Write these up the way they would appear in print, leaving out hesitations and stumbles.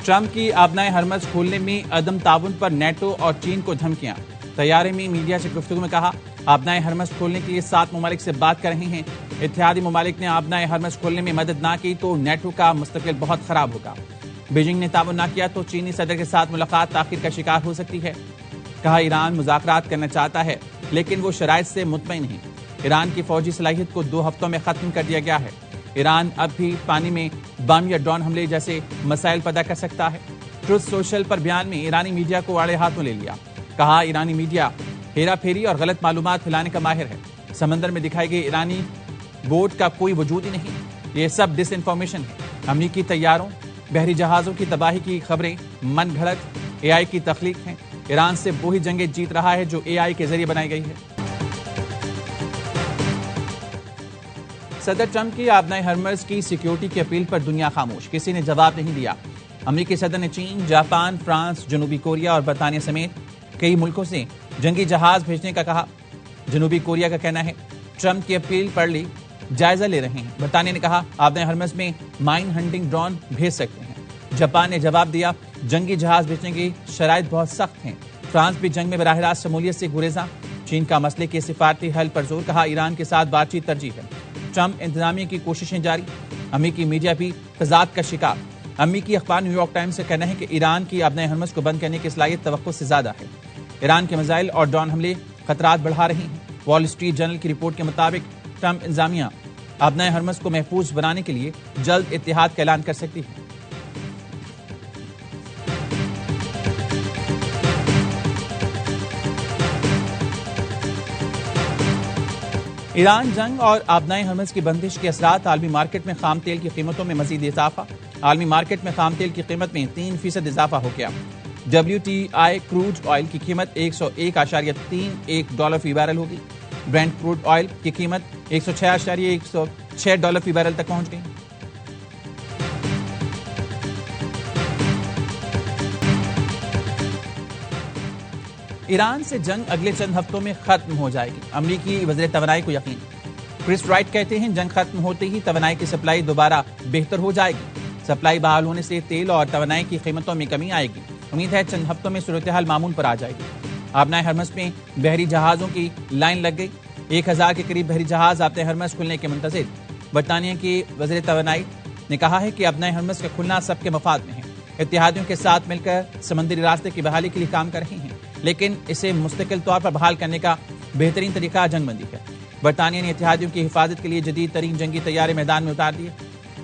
Trump کی آبنائے Hormuz کھولنے میں عدم تعاون پر نیٹو اور چین کو دھمکیاں۔ طیارے میں میڈیا سے گفتگو میں کہا آبنائے ہرمز کھولنے کے لیے 7 ممالک سے بات کر رہے ہیں۔ اتحادی ممالک نے آبنائے ہرمز کھولنے میں مدد نہ کی تو نیٹو کا مستقبل بہت خراب ہوگا۔ بیجنگ نے تعاون نہ کیا تو چینی صدر کے ساتھ ملاقات تاخیر کا شکار ہو سکتی ہے۔ کہا ایران مذاکرات کرنا چاہتا ہے لیکن وہ شرائط سے مطمئن نہیں۔ ایران کی فوجی صلاحیت کو 2 ہفتوں میں ختم کر دیا گیا ہے۔ ایران اب بھی پانی میں بم یا ڈرون حملے جیسے مسائل پیدا کر سکتا ہے۔ ٹروتھ سوشل پر بیان میں ایرانی میڈیا کو آڑے ہاتھوں لے لیا۔ کہا ایرانی میڈیا ہیرا پھیری اور غلط معلومات پھیلانے کا ماہر ہے۔ سمندر میں دکھائی گئی ایرانی بوٹ کا کوئی وجود ہی نہیں، یہ سب ڈس انفارمیشن ہے۔ امریکی طیاروں بحری جہازوں کی تباہی کی خبریں من گھڑت اے آئی کی تخلیق ہیں۔ ایران سے وہی جنگیں جیت رہا ہے جو اے آئی کے ذریعے بنائی گئی ہے۔ صدر ٹرمپ کی آبنائے ہرمز کی سیکیورٹی کی اپیل پر دنیا خاموش، کسی نے جواب نہیں دیا۔ امریکی صدر نے چین، جاپان، فرانس، جنوبی کوریا اور برطانیہ سمیت کئی ملکوں سے جنگی جہاز بھیجنے کا کہا۔ جنوبی کوریا کا کہنا ہے ٹرمپ کی اپیل پر لی جائزہ لے رہے ہیں۔ برطانیہ نے کہا آبنائے ہرمز میں مائن ہنٹنگ ڈرون بھیج سکتے ہیں۔ جاپان نے جواب دیا جنگی جہاز بھیجنے کی شرائط بہت سخت ہیں۔ فرانس بھی جنگ میں براہ راست شمولیت سے گریزاں۔ چین کا مسئلے کے سفارتی حل پر زور، کہا ایران کے ساتھ بات چیت ترجیح ہے۔ ٹرمپ انتظامیہ کی کوششیں جاری۔ امریکی میڈیا بھی تضاد کا شکار۔ امریکی اخبار نیو یارک ٹائمز کا کہنا ہے کہ ایران کی آبنائے ہرمز کو بند کرنے کی صلاحیت توقع سے زیادہ ہے۔ ایران کے میزائل اور ڈرون حملے خطرات بڑھا رہے ہیں۔ وال اسٹریٹ جرنل کی رپورٹ کے مطابق ٹرمپ انتظامیہ آبنائے ہرمز کو محفوظ بنانے کے لیے جلد اتحاد کا اعلان کر سکتی ہے۔ ایران جنگ اور آبنائے ہرمز کی بندش کے اثرات، عالمی مارکیٹ میں خام تیل کی قیمتوں میں مزید اضافہ۔ عالمی مارکیٹ میں خام تیل کی قیمت میں 3% اضافہ ہو گیا۔ WTI کروڈ آئل کی قیمت $101.31 فی بیرل ہوگی۔ برینٹ کروڈ آئل کی قیمت $106.106 فی بیرل تک پہنچ گئی۔ ایران سے جنگ اگلے چند ہفتوں میں ختم ہو جائے گی، امریکی وزیر توانائی کو یقین۔ کرس رائٹ کہتے ہیں جنگ ختم ہوتے ہی توانائی کی سپلائی دوبارہ بہتر ہو جائے گی۔ سپلائی بحال ہونے سے تیل اور توانائی کی قیمتوں میں کمی آئے گی۔ امید ہے چند ہفتوں میں صورتحال معمول پر آ جائے گی۔ آبنائے ہرمز میں بحری جہازوں کی لائن لگ گئی۔ 1000 کے قریب بحری جہاز آبنائے ہرمز کھلنے کے منتظر۔ برطانیہ کی وزیر توانائی نے کہا ہے کہ آبنائے ہرمز کا کھلنا سب کے مفاد میں ہے۔ اتحادیوں کے ساتھ مل کر سمندری راستے کی بحالی کے لیے کام کر رہے ہیں، لیکن اسے مستقل طور پر بحال کرنے کا بہترین طریقہ جنگ بندی ہے۔ برطانیہ نے اتحادیوں کی حفاظت کے لیے جدید ترین جنگی طیارے میدان میں اتار دیے۔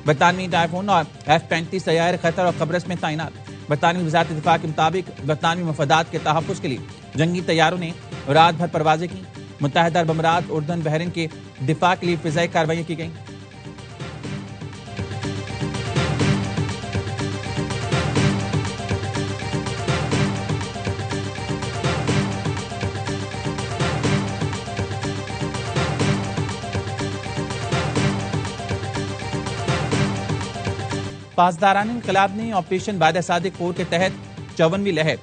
برطانوی ٹائفون اور F-35 طیارے قطر اور قبرص میں تعینات۔ برطانوی وزارت دفاع کے مطابق برطانوی مفادات کے تحفظ کے لیے جنگی طیاروں نے رات بھر پروازیں کی۔ متحدہ عرب امارات، اردن، بحرین کے دفاع کے لیے فضائی کارروائیاں کی گئیں۔ پاسداران انقلاب نے آپریشن بادہ صادق 4 کے تحت 54ویں لہر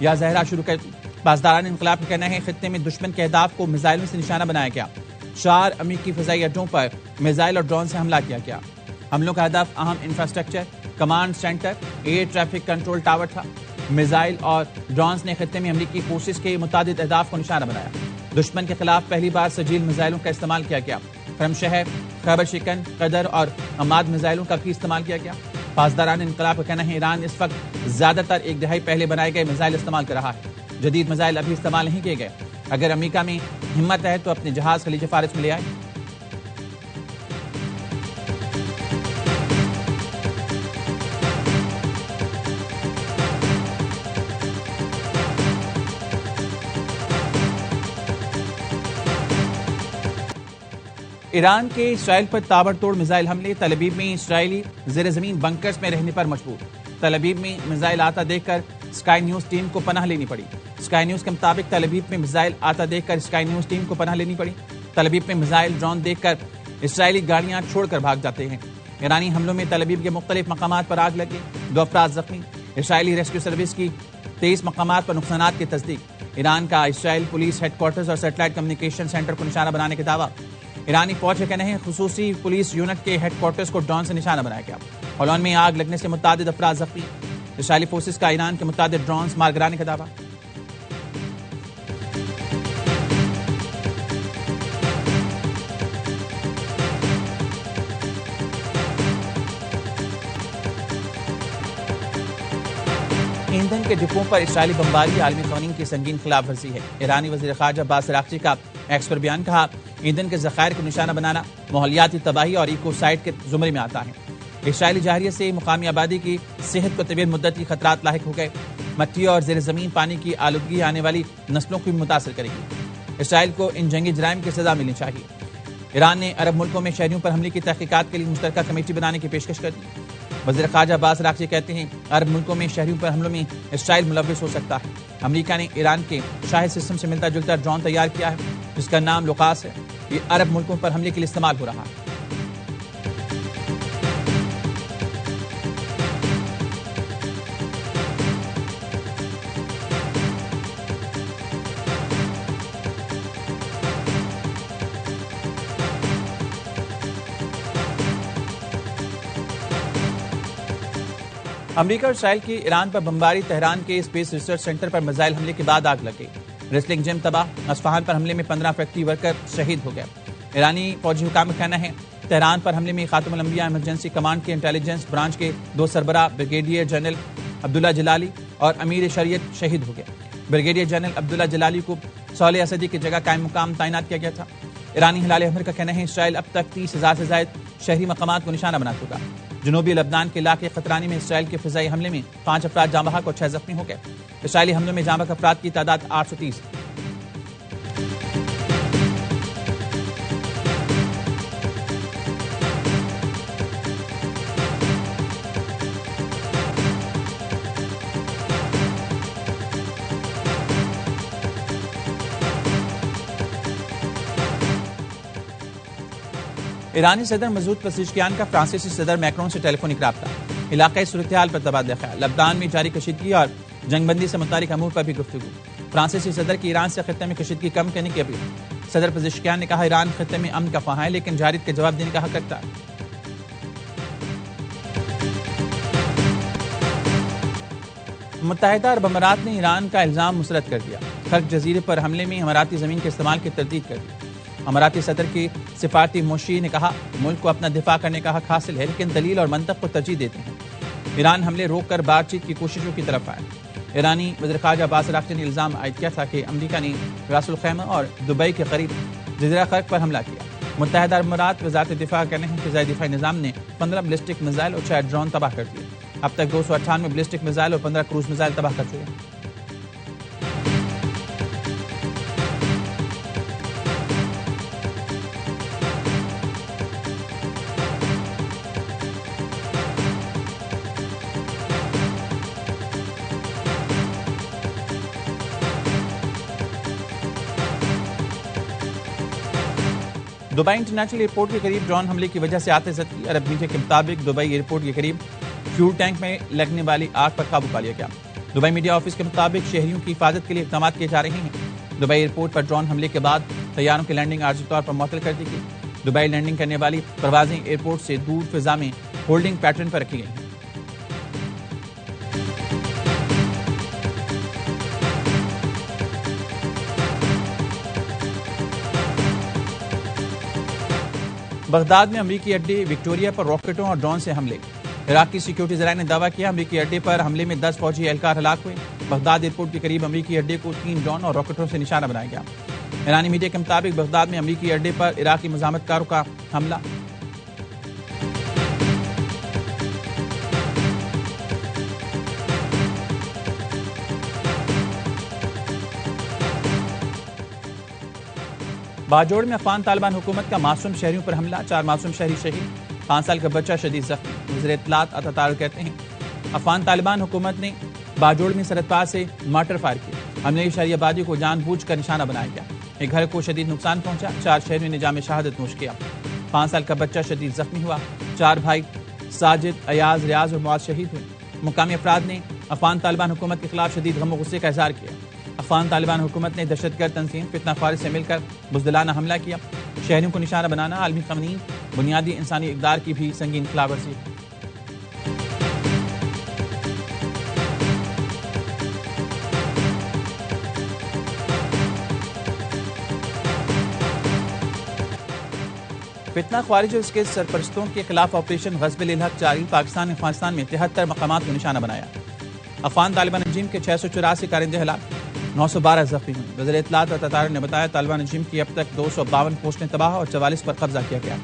یا زہرہ شروع کر دی۔ پاسداران انقلاب کا کہنا ہے خطے میں دشمن کے اہداف کو میزائلوں سے نشانہ بنایا گیا۔ 4 امریکی فضائی اڈوں پر میزائل اور ڈرون سے حملہ کیا گیا۔ حملوں کا ہدف اہم infrastructure, command centre, air traffic control tower تھا۔ میزائل اور ڈرونز نے خطے میں امریکی فورسز کے متعدد اہداف کو نشانہ بنایا۔ دشمن کے خلاف پہلی بار سجیل میزائلوں کا استعمال کیا گیا۔ کرم شہر، خیبر شکن، قدر اور حماد میزائلوں کا بھی استعمال کیا گیا۔ پاسداران انقلاب کا کہنا ہے ایران اس وقت زیادہ تر 1 دہائی پہلے بنائے گئے میزائل استعمال کر رہا ہے۔ جدید میزائل ابھی استعمال نہیں کیے گئے۔ اگر امریکہ میں ہمت ہے تو اپنے جہاز خلیج فارس میں لے آئے۔ ایران کے اسرائیل پر تابڑ توڑ میزائل حملے، تل ابیب میں اسرائیلی زیر زمین بنکرز میں رہنے پر مجبور۔ تل ابیب میں میزائل آتا دیکھ کر اسکائی نیوز ٹیم کو پناہ لینی پڑی۔ اسکائی نیوز کے مطابق تل ابیب میں میزائل آتا دیکھ کر اسکائی نیوز ٹیم کو پناہ لینی پڑی۔ تل ابیب میں میزائل ڈرون دیکھ کر اسرائیلی گاڑیاں چھوڑ کر بھاگ جاتے ہیں۔ ایرانی حملوں میں تل ابیب کے مختلف مقامات پر آگ لگی، 2 افراد زخمی۔ اسرائیلی ریسکیو سروس کی 23 مقامات پر نقصانات کی تصدیق۔ ایران کا اسرائیل پولیس ہیڈ کوارٹرز اور سیٹلائٹ کمیونیکیشن سینٹر کو نشانہ بنانے کا دعویٰ۔ ایرانی فوج کا کہنا ہے خصوصی پولیس یونٹ کے ہیڈ کوارٹرز کو ڈرون سے نشانہ بنایا گیا۔ ہولون میں آگ لگنے سے متعدد افراد زخمی۔ اسرائیلی فورسز کا ایران کے متعدد ڈرونز مار گرانے کا دعویٰ۔ ایندھن کے ڈپوں پر اسرائیلی بمباری عالمی قوانین کی سنگین خلاف ورزی ہے۔ ایرانی وزیر خارجہ عباس اراغچی کا ایکس پر بیان، کہا ایندھن کے ذخائر کو نشانہ بنانا ماحولیاتی تباہی اور ایکو سائیڈ کے زمرے میں آتا ہے۔ اسرائیلی جارحیت سے مقامی آبادی کی صحت کو طویل مدتی خطرات لاحق ہو گئے۔ مٹی اور زیر زمین پانی کی آلودگی آنے والی نسلوں کو بھی متاثر کرے گی۔ اسرائیل کو ان جنگی جرائم کی سزا ملنی چاہیے۔ ایران نے عرب ملکوں میں شہریوں پر حملے کی تحقیقات کے لیے مشترکہ کمیٹی بنانے کی پیشکش کر دی۔ وزیر خارجہ عباس اراغچی کہتے ہیں عرب ملکوں میں شہریوں پر حملوں میں اسرائیل ملوث ہو سکتا ہے۔ امریکہ نے ایران کے شاہد سسٹم سے ملتا جلتا ڈرون تیار کیا ہے جس کا نام لوکاس ہے۔ یہ عرب ملکوں پر حملے کے لیے استعمال ہو رہا ہے۔ امریکہ اور اسرائیل کی ایران پر بمباری، تہران کے اسپیس ریسرچ سینٹر پر میزائل حملے کے بعد آگ لگ گئی۔ ریسلنگ جم تباہ، اصفہان پر حملے میں 15 فیکٹری ورکر شہید ہو گئے۔ ایرانی فوجی حکام کا کہنا ہے تہران پر حملے میں خاتم الانبیاء ایمرجنسی کمانڈ کے انٹیلیجنس برانچ کے 2 سربراہ بریگیڈیئر جنرل عبداللہ جلالی اور امیر شریعت شہید ہو گئے۔ بریگیڈیئر جنرل عبداللہ جلالی کو صالح اسدی کی جگہ قائم مقام تعینات کیا گیا تھا۔ ایرانی ہلال احمر کا کہنا ہے اسرائیل اب تک 30,000 سے زائد شہری مقامات کو نشانہ بنا چکا۔ جنوبی لبنان کے علاقے قطرانی میں اسرائیل کے فضائی حملے میں 5 افراد جاں بحق اور 6 زخمی ہو گئے۔ اسرائیلی حملوں میں جاں بحق افراد کی تعداد 830۔ ایرانی صدر مسعود پزشکیان کا فرانسیسی صدر میکرون سے ٹیلی فونک رابطہ، علاقائی صورتحال پر تبادلہ خیال، لبنان میں جاری کشیدگی اور جنگ بندی سے متعلق امور پر بھی گفتگو۔ فرانسیسی صدر کی ایران سے خطے میں کشیدگی کم کرنے کی اپیل۔ صدر پزشکیان نے کہا ایران خطے میں امن کا خواہاں ہے لیکن جارحیت کے جواب دینے کا حق رکھتا ہے۔ متحدہ عرب امارات نے ایران کا الزام مسترد کر دیا۔ خرق جزیرے پر حملے میں اماراتی زمین کے استعمال کی تردید کر دی۔ اماراتی صدر کی سفارتی موشی نے کہا ملک کو اپنا دفاع کرنے کا حق حاصل ہے لیکن دلیل اور منطق کو ترجیح دیتے ہیں۔ ایران حملے روک کر بات چیت کی کوششوں کی طرف آئے۔ ایرانی وزیر خارجہ عباس اراغچی نے الزام عائد کیا تھا کہ امریکہ نے راس الخیمہ اور دبئی کے قریب جزیرہ خرق پر حملہ کیا۔ متحدہ عرب امارات وزارت دفاع کا کہنا ہے کہ فضائی دفاعی نظام نے 15 بیلسٹک میزائل اور 6 ڈرون تباہ کر دیے۔ اب تک 298 بیلسٹک میزائل اور 15 کروز میزائل تباہ کر چکے ہیں۔ دبئی انٹرنیشنل ایئرپورٹ کے قریب ڈرون حملے کی وجہ سے آتش کی۔ عرب میڈیا کے مطابق دبئی ایئرپورٹ کے قریب فیول ٹینک میں لگنے والی آگ پر قابو پا لیا گیا۔ دبئی میڈیا آفس کے مطابق شہریوں کی حفاظت کے لیے اقدامات کیے جا رہے ہیں۔ دبئی ایئرپورٹ پر ڈرون حملے کے بعد طیاروں کی لینڈنگ عارضی طور پر معطل کر دی گئی۔ دبئی لینڈنگ کرنے والی پروازیں ایئرپورٹ سے دور فضا میں ہولڈنگ پیٹرن پر رکھی گئی ہیں۔ بغداد میں امریکی اڈے وکٹوریہ پر راکٹوں اور ڈرون سے حملے۔ عراق کی سیکیورٹی ذرائع نے دعویٰ کیا امریکی اڈے پر حملے میں 10 فوجی اہلکار ہلاک ہوئے۔ بغداد ایئرپورٹ کے قریب امریکی اڈے کو 3 ڈرون اور راکٹوں سے نشانہ بنایا گیا۔ ایرانی میڈیا کے مطابق بغداد میں امریکی اڈے پر عراقی مزاحمت کاروں کا حملہ۔ باجوڑ میں افغان طالبان حکومت کا معصوم شہریوں پر حملہ، 4 معصوم شہری شہید، 5 سال کا بچہ شدید زخمی۔ وزیر اطلاعات عطا کہتے ہیں افغان طالبان حکومت نے باجوڑ میں سرحد پار سے مارٹر فائر کیا۔ حملے شہری آبادی کو جان بوجھ کر نشانہ بنایا گیا۔ ایک گھر کو شدید نقصان پہنچا، 4 شہریوں نے جام شہادت نوش کیا۔ 5 سال کا بچہ شدید زخمی ہوا۔ 4 بھائی ساجد، ایاز، ریاض اور معاذ شہید ہوئے۔ مقامی افراد نے افغان طالبان حکومت کے خلاف شدید غم و غصے کا اظہار کیا۔ افغان طالبان حکومت نے دہشت گرد تنظیم فتنہ خارج سے مل کر بزدلانہ حملہ کیا۔ شہریوں کو نشانہ بنانا عالمی قوانین، بنیادی انسانی اقدار کی بھی سنگین خلاف ورزی ہے۔ فتنہ خارج اور اس کے سرپرستوں کے خلاف آپریشن غزب الحق جاری، پاکستان نے افغانستان میں 73 مقامات کو نشانہ بنایا۔ افغان طالبان رجیم کے 684 کارندے ہلاک، 912 زخمی ہوئے۔ وزیر اطلاعات اور تطارک نے بتایا طالبان رجیم کی اب تک 252 پوسٹیں تباہ اور 44 پر قبضہ کیا گیا،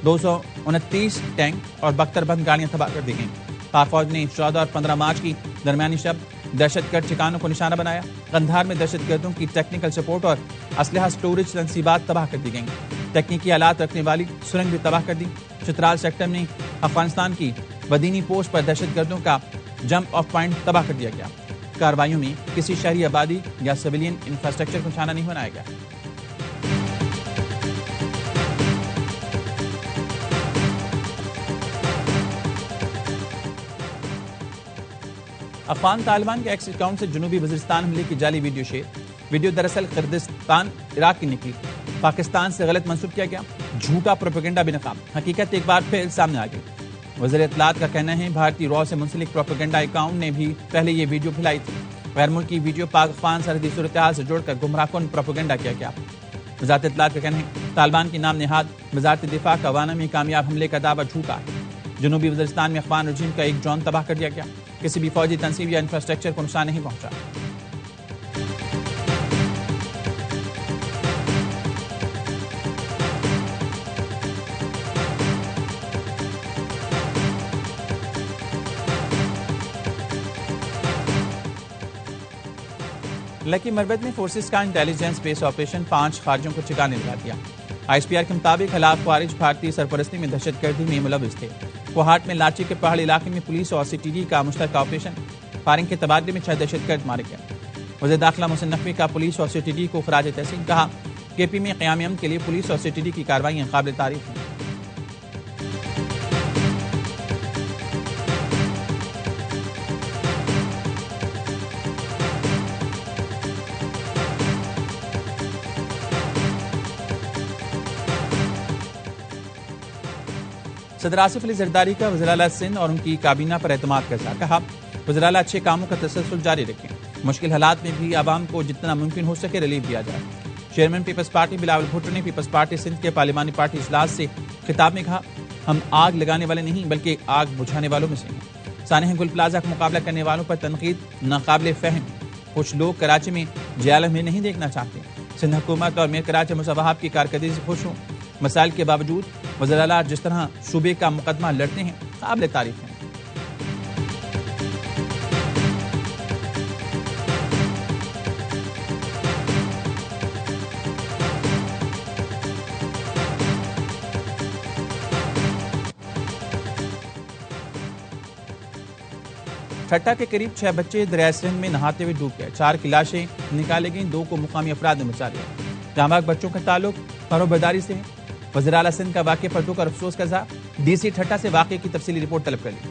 229 ٹینک اور بختر بند گاڑیاں تباہ کر دی گئیں۔ پاک فوج نے 14 اور 15 مارچ کی درمیانی شب دہشت گرد ٹھکانوں کو نشانہ بنایا۔ قندھار میں دہشت گردوں کی ٹیکنیکل سپورٹ اور اسلحہ سٹوریج تنصیبات تباہ کر دی گئیں۔ تکنیکی آلات رکھنے والی سرنگ بھی تباہ کر دی۔ چترال سیکٹر میں افغانستان کی ودینی پوسٹ پر دہشت گردوں کا جمپ آف پوائنٹ تباہ کر دیا گیا۔ کارروائیوں میں کسی شہری آبادی یا سویلین انفراسٹرکچر کو نشانہ نہیں بنایا گیا۔ افغان طالبان کے ایکس اکاؤنٹ سے جنوبی وزیرستان حملے کی جعلی ویڈیو شیئر۔ ویڈیو دراصل کردستان عراق کی نکلی، پاکستان سے غلط منسوب کیا گیا، جھوٹا پروپیگنڈا بے نقاب، حقیقت ایک بار پھر سامنے آ گئی۔ وزیر اطلاعات کا کہنا ہے بھارتی رو سے منسلک پروپیگنڈا اکاؤنٹ نے بھی پہلے یہ ویڈیو پھیلائی تھی۔ غیر ملکی ویڈیو پاک افغان سرحدی صورتحال سے جوڑ کر گمراہ کن پروپیگنڈا کیا گیا۔ وزارت اطلاعات کا کہنا ہے طالبان کی نام نہاد وزارت دفاع کا وانا میں کامیاب حملے کا دعویٰ جھوٹا ہے۔ جنوبی وزیرستان میں افغان رجیم کا ایک ڈرون تباہ کر دیا گیا، کسی بھی فوجی تنصیب یا انفراسٹرکچر کو نقصان نہیں پہنچا۔ لکی مربت میں فورسز کا انٹیلیجنس بیس آپریشن 5 خارجوں کو ٹھکانے لگا دیا۔ آئی ایس پی آر کے مطابق خلاف خارج بھارتی سرپرستی میں دہشت گردی میں ملوث تھے۔ کوہاٹ میں لاچی کے پہاڑی علاقے میں پولیس اور سی ٹی ڈی کا مشترکہ آپریشن، فائرنگ کے تبادلے میں 6 دہشت گرد مارے گئے۔ وزیر داخلہ محسن نقوی کا پولیس اور سی ٹی ڈی کو خراج تحسین، کہا کے پی میں قیام امن کے لیے پولیس اور سی ٹی ڈی کی کارروائیاں قابل تعریف ہیں۔ صدر آصف علی زرداری کا وزیر اعلیٰ سندھ اور ان کی کابینہ پر اعتماد کا اظہار، کہا وزیر اعلیٰ اچھے کاموں کا تسلسل جاری رکھیں، مشکل حالات میں بھی عوام کو جتنا ممکن ہو سکے ریلیف دیا جائے۔ چیئرمین پیپلز پارٹی بلاول بھٹو نے پیپلز پارٹی سندھ کے پارلیمانی پارٹی اجلاس سے خطاب میں کہا ہم آگ لگانے والے نہیں بلکہ آگ بجھانے والوں میں سے ہیں۔ سانحہ گل پلازہ کا مقابلہ کرنے والوں پر تنقید ناقابل فہم ہے۔ کچھ لوگ کراچی میں جیل میں نہیں دیکھنا چاہتے۔ سندھ حکومت اور میر کراچی مرزا وہاب کی کارکردگی سے خوش ہوں۔ مسائل کے باوجود وزیر اعلیٰ جس طرح صوبے کا مقدمہ لڑتے ہیں قابل تعریف ہیں۔ ٹھٹا کے قریب 6 بچے دریائے سندھ میں نہاتے ہوئے ڈوب گئے، 4 کی لاشیں نکالے گئیں، 2 کو مقامی افراد نے بچا لیا۔ جاں بحق بچوں کا تعلق پروبرداری سے ہے۔ وزیر اعلیٰ سندھ کا واقعے پر دکھ اور افسوس کا اظہار، ڈی سی ٹھٹا سے واقعے کی تفصیلی رپورٹ طلب کر لی۔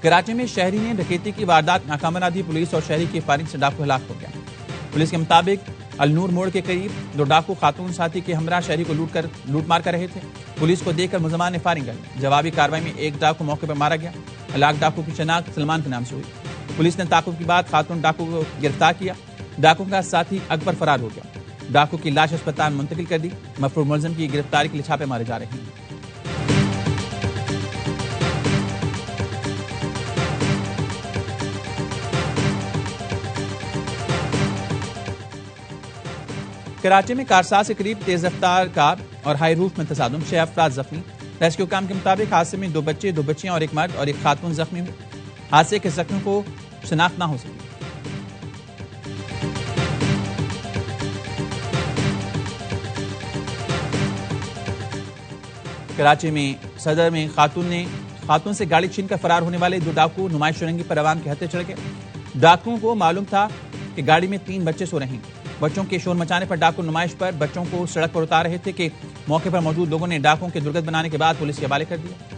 کراچی میں شہری نے ڈکیتی کی واردات ناکام بنا دی، پولیس اور شہری کی فائرنگ سے ڈاکو ہلاک ہو گیا۔ پولیس کے مطابق النور موڑ کے قریب 2 ڈاکو خاتون ساتھی کے ہمراہ شہری کو لوٹ مار کر رہے تھے۔ پولیس کو دیکھ کر ملزمان نے فائرنگ کر دی۔ جوابی کارروائی میں 1 ڈاکو موقع پر مارا گیا۔ ہلاک ڈاکو کی شناخت سلمان کے نام سے ہوئی۔ پولیس نے تعاقب کے بعد خاتون ڈاکو کو گرفتار کیا۔ ڈاکو کا ساتھی اکبر فرار ہو گیا۔ ڈاکو کی لاش اسپتال منتقل کر دی۔ مفرور ملزم کی گرفتاری کے لیے چھاپے مارے جا رہے ہیں۔ کراچی میں کارساز کے قریب تیز رفتار کار اور ہائی روف میں تصادم، 6 افراد زخمی۔ ریسکیو کام کے مطابق حادثے میں 2 بچے، 2 بچیاں اور 1 مرد اور 1 خاتون زخمی ہوئے۔ حادثے کے زخمیوں کو شناخت نہ ہو سکی۔ کراچی میں صدر میں خاتون سے گاڑی چھین کر فرار ہونے والے 2 ڈاکو نمائش رنگی پر عوام کے ہتھے چڑھ گئے۔ ڈاکوؤں کو معلوم تھا کہ گاڑی میں 3 بچے سو رہے ہیں۔ بچوں کے شور مچانے پر ڈاکو نمائش پر بچوں کو سڑک پر اتار رہے تھے کہ موقع پر موجود لوگوں نے ڈاکوؤں کے درگت بنانے کے بعد پولیس کے حوالے کر دیا۔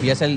PSL